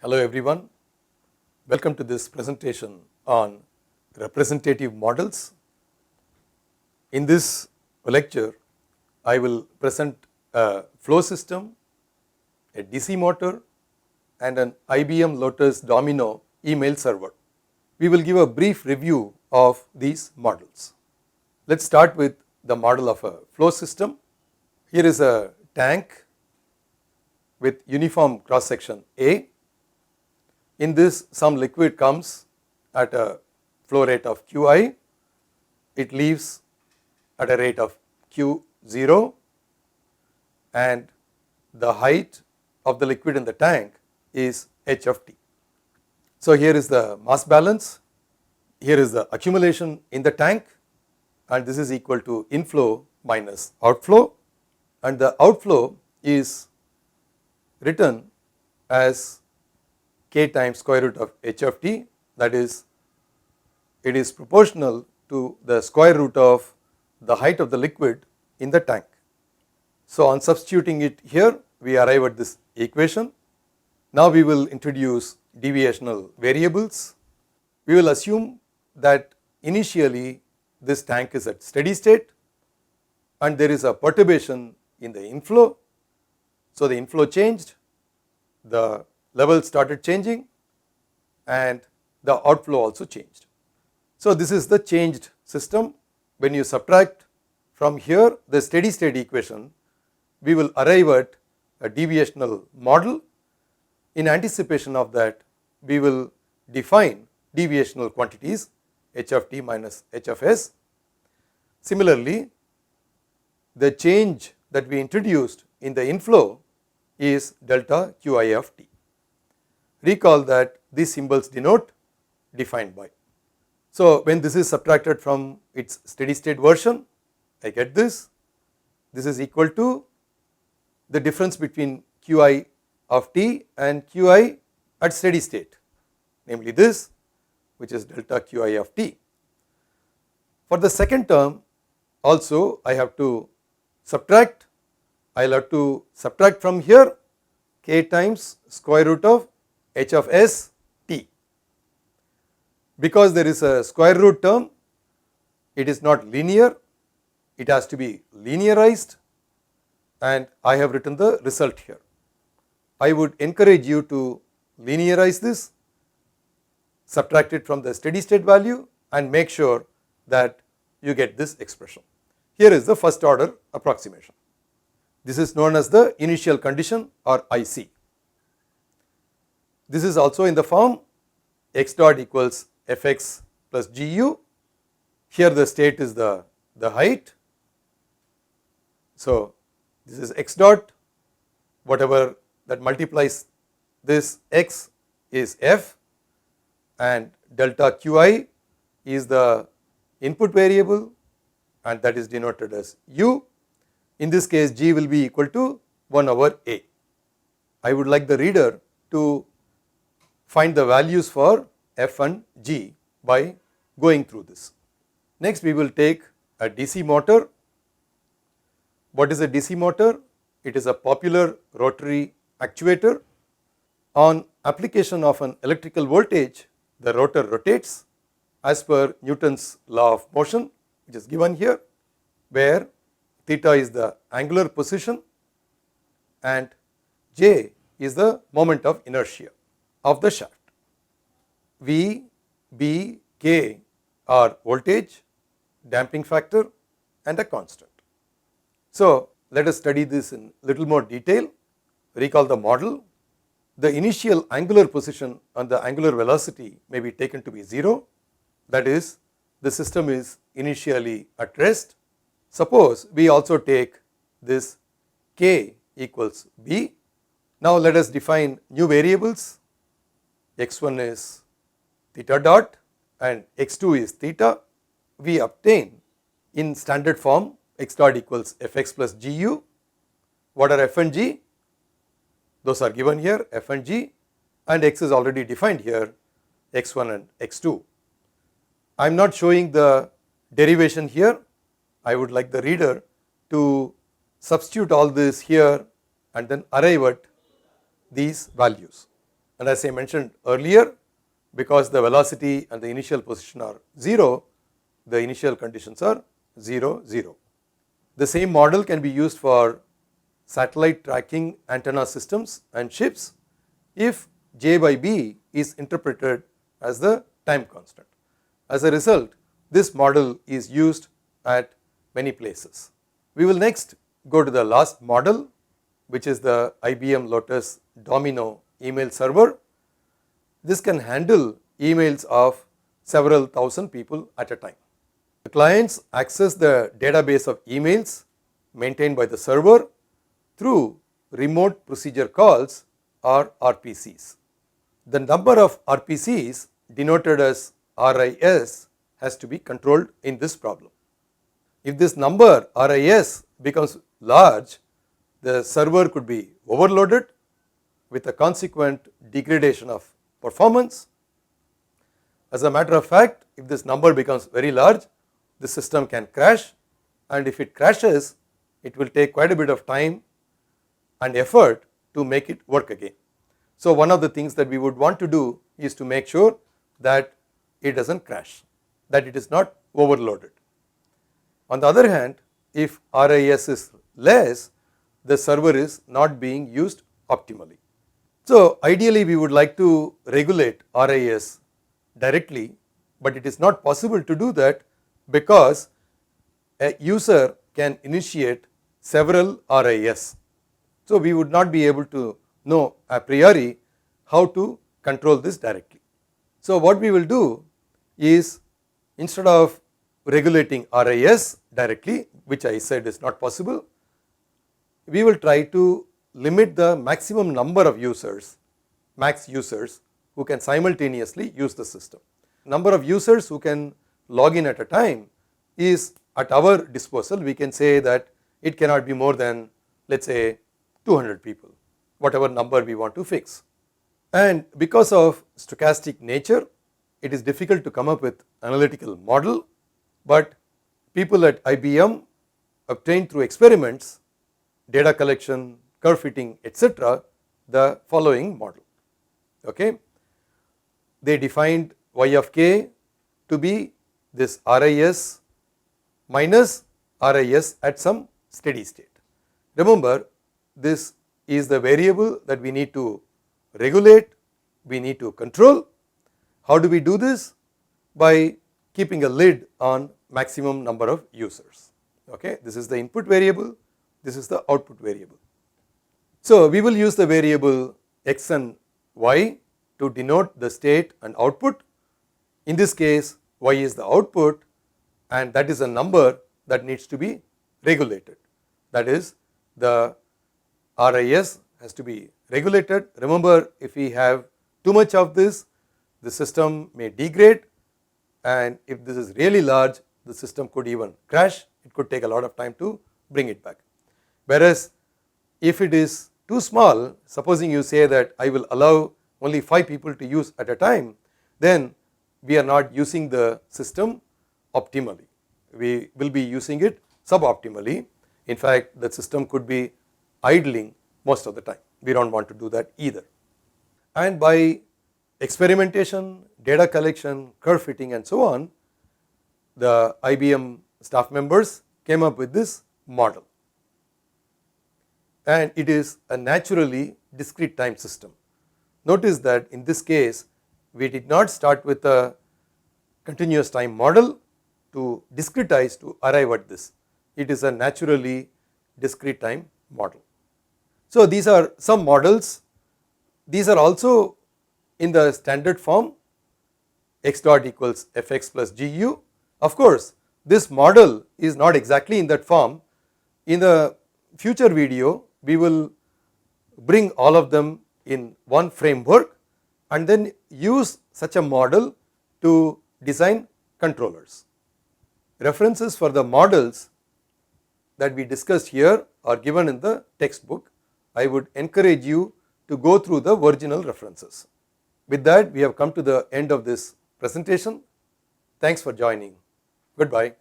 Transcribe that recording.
Hello everyone, welcome to this presentation on representative models. In this lecture, I will present a flow system, a DC motor and an IBM Lotus Domino email server. We will give a brief review of these models. Let's start with the model of a flow system. Here is a tank with uniform cross section A. In this, some liquid comes at a flow rate of Qi, it leaves at a rate of Q0 and the height of the liquid in the tank is h of t. So here is the mass balance, here is the accumulation in the tank and this is equal to inflow minus outflow, and the outflow is written as k times square root of h of t, that is, it is proportional to the square root of the height of the liquid in the tank. So on substituting it here, we arrive at this equation. Now we will introduce deviational variables. We will assume that initially this tank is at steady state and there is a perturbation in the inflow. So the inflow changed, the level started changing and the outflow also changed. So this is the changed system. When you subtract from here the steady state equation, we will arrive at a deviational model. In anticipation of that, we will define deviational quantities h of t minus h of s. Similarly, the change that we introduced in the inflow is delta Qi of t. Recall that these symbols denote defined by. So when this is subtracted from its steady state version, I get this. This is equal to the difference between Qi of t and Qi at steady state, namely this, which is delta Qi of t. For the second term also I have to subtract. I will have to subtract from here k times square root of h of s t. Because there is a square root term, it is not linear, it has to be linearized, and I have written the result here. I would encourage you to linearize this, subtract it from the steady state value and make sure that you get this expression. Here is the first order approximation. This is known as the initial condition or IC. This is also in the form x dot equals fx plus gu. Here the state is the height. So this is x dot, whatever that multiplies this x is f, and delta Qi is the input variable and that is denoted as u. In this case g will be equal to 1 over a. I would like the reader to find the values for f and g by going through this. Next we will take a DC motor. What is a DC motor? It is a popular rotary actuator. On application of an electrical voltage, the rotor rotates as per Newton's law of motion, which is given here, where theta is the angular position and j is the moment of inertia of the shaft. V, B, K are voltage, damping factor and a constant. So let us study this in little more detail. Recall the model. The initial angular position and the angular velocity may be taken to be 0. That is, the system is initially at rest. Suppose we also take this k equals b. Now let us define new variables. X1 is theta dot and x2 is theta. We obtain in standard form x dot equals fx plus gu. What are f and g? Those are given here, f and g, and x is already defined here, x1 and x2. I am not showing the derivation here. I would like the reader to substitute all this here and then arrive at these values. And as I mentioned earlier, because the velocity and the initial position are 0, the initial conditions are 0, 0. The same model can be used for satellite tracking antenna systems and ships if J by B is interpreted as the time constant. As a result, this model is used at many places. We will next go to the last model, which is the IBM Lotus Domino email server. This can handle emails of several thousand people at a time. The clients access the database of emails maintained by the server through remote procedure calls or RPCs. The number of RPCs denoted as RIS has to be controlled in this problem. If this number RIS becomes large, the server could be overloaded with a consequent degradation of performance. As a matter of fact, if this number becomes very large, the system can crash, and if it crashes, it will take quite a bit of time and effort to make it work again. So one of the things that we would want to do is to make sure that it does not crash, that it is not overloaded. On the other hand, if RIS is less, the server is not being used optimally. So ideally we would like to regulate RIS directly, but it is not possible to do that because a user can initiate several RIS. So we would not be able to know a priori how to control this directly. So what we will do is, instead of regulating RIS directly, which I said is not possible, we will try to limit the maximum number of users, max users, who can simultaneously use the system. Number of users who can log in at a time is at our disposal. We can say that it cannot be more than, let's say, 200 people, whatever number we want to fix. And because of stochastic nature, it is difficult to come up with analytical model, but people at IBM obtained through experiments, data collection, curve fitting, etc., the following model. Okay. They defined y of k to be this RIS minus RIS at some steady state. Remember, this is the variable that we need to regulate, we need to control. How do we do this? By keeping a lid on maximum number of users. Okay, this is the input variable, this is the output variable. So we will use the variable x and y to denote the state and output. In this case, y is the output, and that is a number that needs to be regulated. That is, the RIS has to be regulated. Remember, if we have too much of this, the system may degrade, and if this is really large, the system could even crash. It could take a lot of time to bring it back. Whereas if it is too small, supposing you say that I will allow only 5 people to use at a time, then we are not using the system optimally. We will be using it suboptimally. In fact, the system could be idling most of the time. We do not want to do that either. And by experimentation, data collection, curve fitting, and so on, the IBM staff members came up with this model. And it is a naturally discrete time system. Notice that in this case, we did not start with a continuous time model to discretize to arrive at this. It is a naturally discrete time model. So these are some models. These are also in the standard form, x dot equals fx plus gu. Of course, this model is not exactly in that form. In the future video, we will bring all of them in one framework and then use such a model to design controllers. References for the models that we discussed here are given in the textbook. I would encourage you to go through the original references. With that, we have come to the end of this presentation. Thanks for joining. Goodbye.